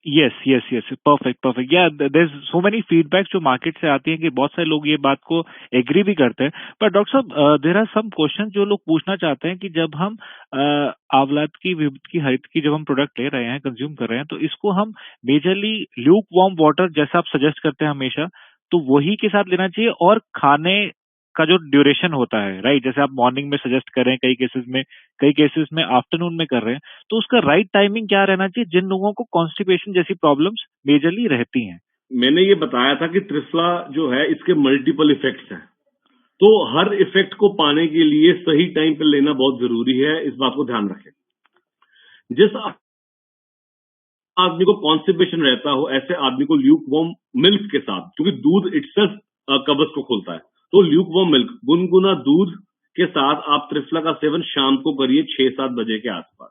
Yes yes yes, perfect perfect. या देयर सो मेनी फीडबैक जो मार्केट से आती है कि बहुत सारे लोग ये बात को एग्री भी करते हैं। पर डॉक्टर साहब, देयर आर सम क्वेश्चन जो लोग पूछना चाहते हैं कि जब हम आंवला की, विविध की, हरित की जब हम प्रोडक्ट ले रहे हैं, कंज्यूम कर रहे हैं, तो इसको हम मेजरली ल्यूक वार्म वाटर जैसा आप सजेस्ट करते हैं हमेशा, तो वही के साथ लेना चाहिए, और खाने का जो ड्यूरेशन होता है, राइट, जैसे आप मॉर्निंग में सजेस्ट कर रहे हैं, कई केसेस में आफ्टरनून में कर रहे हैं, तो उसका राइट टाइमिंग क्या रहना चाहिए जिन लोगों को कॉन्स्टिपेशन जैसी प्रॉब्लम्स मेजरली रहती हैं? मैंने ये बताया था कि त्रिफला जो है इसके मल्टीपल इफेक्ट्स हैं, तो हर इफेक्ट को पाने के लिए सही टाइम पे लेना बहुत जरूरी है, इस बात को ध्यान रखें। जिस आदमी को कॉन्स्टिपेशन रहता हो ऐसे आदमी को ल्यूक वार्म मिल्क के साथ, क्योंकि दूध इटसेल्फ कब्ज को खोलता है, तो ल्यूक वार्म मिल्क, गुनगुना दूध के साथ आप त्रिफला का सेवन शाम को करिए 6-7 बजे के आसपास।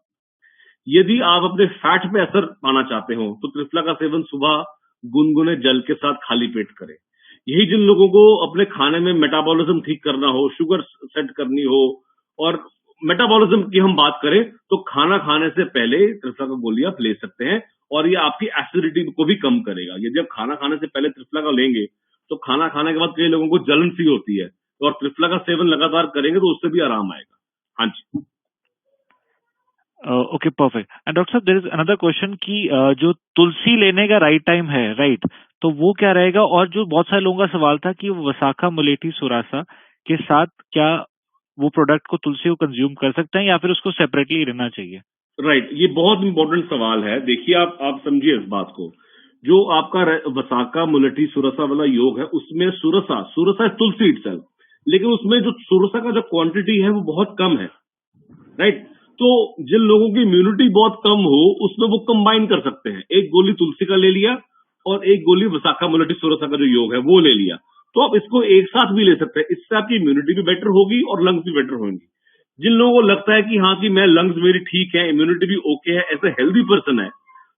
यदि आप अपने फैट पे असर पाना चाहते हो तो त्रिफला का सेवन सुबह गुनगुने जल के साथ खाली पेट करें। यही जिन लोगों को अपने खाने में मेटाबॉलिज्म ठीक करना हो, शुगर सेट करनी हो, और मेटाबॉलिज्म की हम बात करें तो खाना खाने से पहले त्रिफला का गोली आप ले सकते हैं, और ये आपकी एसिडिटी को भी कम करेगा। यदि आप खाना खाने से पहले त्रिफला का लेंगे तो खाना खाने के बाद कई लोगों को जलन सी होती है, और त्रिफला का सेवन लगातार करेंगे तो उससे भी आराम आएगा। हाँ जी। Okay, perfect. एंड डॉक्टर साहब, देयर इज अनदर क्वेश्चन कि जो तुलसी लेने का राइट टाइम है, राइट, तो वो क्या रहेगा? और जो बहुत सारे लोगों का सवाल था कि वसाखा मुलेठी सुरासा के साथ क्या वो प्रोडक्ट को, तुलसी को कंज्यूम कर सकते हैं, या फिर उसको सेपरेटली लेना चाहिए? राइट, ये बहुत इंपॉर्टेंट सवाल है। देखिए, आप समझिए इस बात को। जो आपका वसाका मुलठी सुरसा वाला योग है उसमें सुरसा सुरसा तुलसी इटसेल्फ, लेकिन उसमें जो सुरसा का जो क्वांटिटी है वो बहुत कम है, राइट। तो जिन लोगों की इम्यूनिटी बहुत कम हो उसमें वो कंबाइन कर सकते हैं, एक गोली तुलसी का ले लिया और एक गोली वसाका मुलठी सुरसा का जो योग है वो ले लिया, तो आप इसको एक साथ भी ले सकते हैं। इससे आपकी इम्यूनिटी भी बेटर होगी और लंग्स भी बेटर होंगी। जिन लोगों को लगता है कि हाँ कि मैं लंग्स मेरी ठीक है, इम्यूनिटी भी ओके है, ऐसे हेल्दी पर्सन है,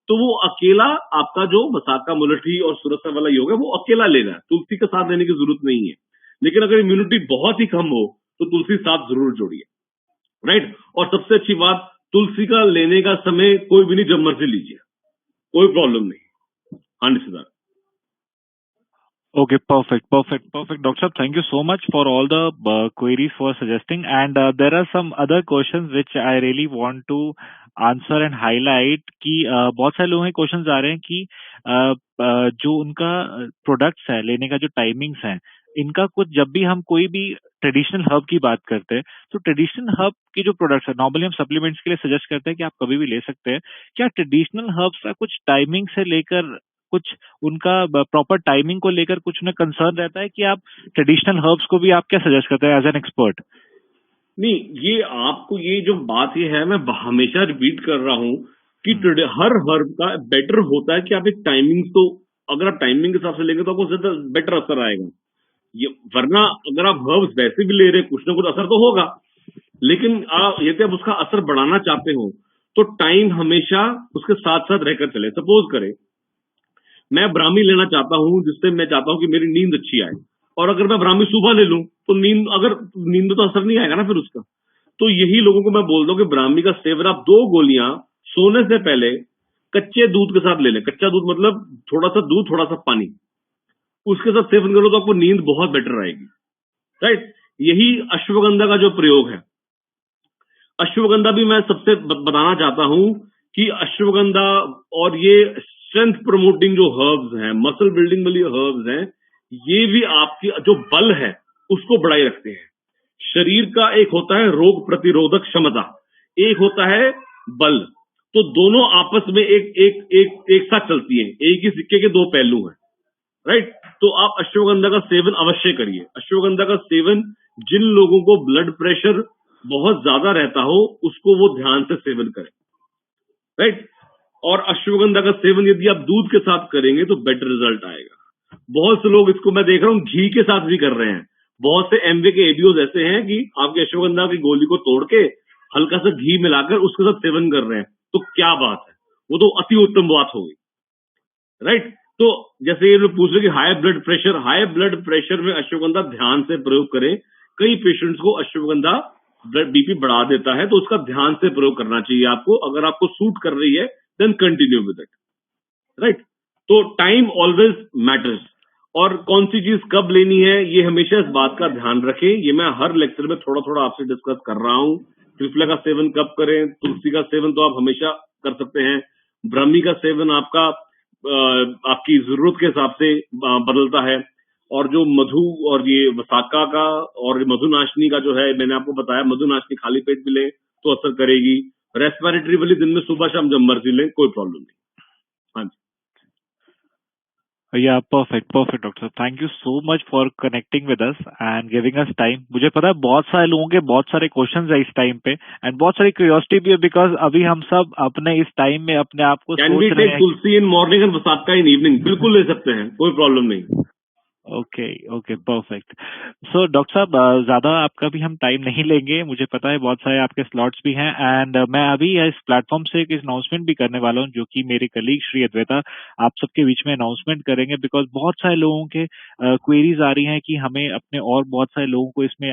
तो वो अकेला आपका जो वसाका मुलठी और सुरसा वाला योग है वो अकेला लेना है, तुलसी के साथ लेने की जरूरत नहीं है। लेकिन अगर इम्यूनिटी बहुत ही कम हो तो तुलसी साथ जरूर जोड़िए, राइट। और सबसे अच्छी बात, तुलसी का लेने का समय कोई भी नहीं, जब मर्जी लीजिए, कोई प्रॉब्लम नहीं। हाँ निश्चित। Okay, perfect, perfect, perfect. Doctor Sahab, thank you so much for all the queries for suggesting. And there are some other questions which I really want to answer and highlight कि बहुत सारे लोगों के questions आ रहे हैं कि जो उनका प्रोडक्ट्स है, लेने का जो टाइमिंग्स हैं, इनका कुछ, जब भी हम कोई भी ट्रेडिशनल हर्ब की बात करते हैं, तो ट्रेडिशनल हर्ब की जो प्रोडक्ट्स है, नॉर्मली हम सप्लीमेंट्स के लिए सजेस्ट करते हैं कि आप कभी भी ले सकते हैं। क्या ट्रेडिशनल हर्ब्स का कुछ टाइमिंग से लेकर, कुछ उनका प्रॉपर टाइमिंग को लेकर कुछ उन्हें कंसर्न रहता है कि आप ट्रेडिशनल हर्ब्स को भी आप क्या सजेस्ट करते हैं एज एन एक्सपर्ट? नहीं, ये आपको ये जो बात ये है, मैं हमेशा रिपीट कर रहा हूं कि हर हर्ब का बेटर होता है कि आप एक टाइमिंग, तो अगर आप टाइमिंग के हिसाब से लेंगे तो आपको ज्यादा बेटर असर आएगा। ये वरना अगर आप हर्ब्स वैसे भी ले रहे हैं कुछ ना कुछ असर तो होगा, लेकिन यदि आप उसका असर बढ़ाना चाहते हो तो टाइम हमेशा उसके साथ साथ रहकर चले। सपोज करें मैं ब्राह्मी लेना चाहता हूं जिससे मैं चाहता हूं कि मेरी नींद अच्छी आए, और अगर मैं ब्राह्मी सुबह ले लूं तो नींद तो असर नहीं आएगा ना फिर उसका। तो यही लोगों को मैं बोलता हूं कि ब्राह्मी का सेवन आप 2 गोलियां सोने से पहले कच्चे दूध के साथ ले लें। कच्चा दूध मतलब थोड़ा सा दूध थोड़ा सा पानी, उसके साथ सेवन करो तो आपको नींद बहुत बेटर आएगी, राइट। यही अश्वगंधा का जो प्रयोग है, अश्वगंधा भी मैं सबसे बताना चाहता हूं कि अश्वगंधा और ये स्ट्रेंथ प्रमोटिंग जो हर्ब्स हैं, मसल बिल्डिंग वाली हर्ब्स हैं, ये भी आपकी जो बल है उसको बढ़ाए रखते हैं। शरीर का एक होता है रोग प्रतिरोधक क्षमता, एक होता है बल, तो दोनों आपस में एक साथ चलती हैं, एक ही सिक्के के दो पहलू हैं, राइट। तो आप अश्वगंधा का सेवन अवश्य करिए। अश्वगंधा का सेवन जिन लोगों को ब्लड प्रेशर बहुत ज्यादा रहता हो उसको वो ध्यान से सेवन करें, राइट। और अश्वगंधा का सेवन यदि आप दूध के साथ करेंगे तो बेटर रिजल्ट आएगा। बहुत से लोग इसको मैं देख रहा हूँ घी के साथ भी कर रहे हैं। बहुत से एमवे के एबीओज ऐसे हैं कि आपके अश्वगंधा की गोली को तोड़ के हल्का सा घी मिलाकर उसके साथ सेवन कर रहे हैं। तो क्या बात है, वो तो अति उत्तम बात होगी, राइट। तो जैसे ये लोग पूछ रहे कि हाई ब्लड प्रेशर में अश्वगंधा ध्यान से प्रयोग करें। कई पेशेंट्स को अश्वगंधा ब्लड बीपी बढ़ा देता है, तो उसका ध्यान से प्रयोग करना चाहिए आपको। अगर आपको सूट कर रही है then continue with it, right. तो टाइम ऑलवेज मैटर्स, और कौन सी चीज कब लेनी है ये हमेशा इस बात का ध्यान रखें। ये मैं हर लेक्चर में थोड़ा थोड़ा आपसे डिस्कस कर रहा हूँ। त्रिफला का सेवन कब करें, तुलसी का सेवन तो आप हमेशा कर सकते हैं। ब्राह्मी का सेवन आपकी जरूरत के हिसाब से बदलता है। और जो मधु और ये वसाका का और मधुनाशनी का जो है, मैंने आपको बताया मधुनाशनी खाली पेट भी लें तो असर करेगी। रेस्पिरेटरी वाली दिन में सुबह शाम जब मर्जी लें, कोई प्रॉब्लम नहीं। हाँ जी, Yeah, perfect, perfect, doctor. Thank you so much for connecting with us and giving us time. मुझे पता है बहुत सारे लोगों के बहुत सारे क्वेश्चंस है इस टाइम पे एंड बहुत सारी क्यूरियोसिटी भी है बिकॉज अभी हम सब अपने इस टाइम में अपने आप को कैन वी सोच रहे टेक हैं। Tulsi in morning and vasaka in evening? बिल्कुल ले सकते हैं, कोई प्रॉब्लम नहीं। Okay okay perfect. So doctor साहब ज्यादा आपका भी हम टाइम नहीं लेंगे, मुझे पता है बहुत सारे आपके स्लॉट्स भी हैं एंड मैं अभी इस प्लेटफॉर्म से एक अनाउंसमेंट भी करने वाला हूं जो कि मेरे कलीग श्री अद्वैता आप सबके बीच में अनाउंसमेंट करेंगे बिकॉज बहुत सारे लोगों के क्वेरीज आ रही हैं कि हमें अपने और बहुत सारे लोगों को इसमें